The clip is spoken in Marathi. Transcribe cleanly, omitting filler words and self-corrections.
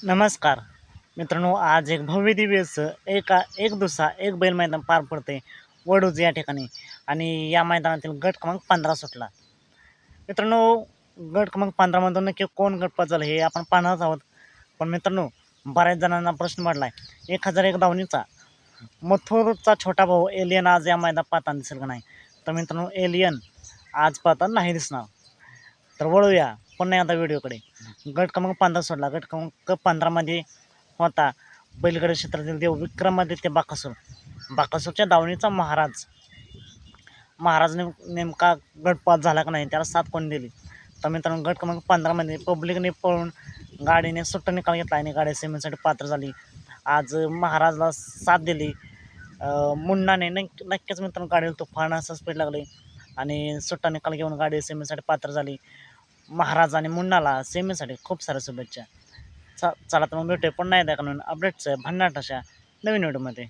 नमस्कार मित्रांनो, आज एक भव्य दिव्य असं एक दुसरा एक बैल मैदान पार पडते वडूज या ठिकाणी. आणि या मैदानातील गट क्रमांक 15 सुटला. मित्रांनो, गट क्रमांक 15 मधून नक्की कोण गटपास झालं हे आपण पाहणारच आहोत. पण मित्रांनो, बऱ्याच जणांना प्रश्न पडलाय 1001 धावणीचा मथुरचा छोटा भाऊ एलियन आज या मैदानात पाहताना दिसेल का नाही. तर मित्रांनो, एलियन आज पाहताना नाही दिसणार. तर वळूया पुन्हा एकदा व्हिडिओकडे. गट क्रमांक 15 सोडला. गट क्रमांक 15मध्ये होता बैलगाडी क्षेत्रातील देव विक्रमादित्य बाकासूर. बाकासूरच्या दावणीचा महाराज नेमका गटपास झाला का नाही, त्याला साथ कोणी दिली. तर मित्रांनो, गट क्रमांक 15मध्ये पब्लिकने पळून गाडीने सुट्टा निकाल घेतला आणि गाडी सेमीसाठी पात्र झाली. आज महाराजला साथ दिली. मुन्नाने नक्कीच मित्रांनो गाडीला तुफान असं स्पीड लागली आणि सुट्टा निकाल घेऊन गाडी सेमीसाठी पात्र झाली. महाराज आणि मुन्नाला सेमीसाठी खूप साऱ्या शुभेच्छा. चला तर मग भेटूया पुन्हा एकदा अपडेट्स भन्नाट अशा नवीन व्हिडिओमध्ये.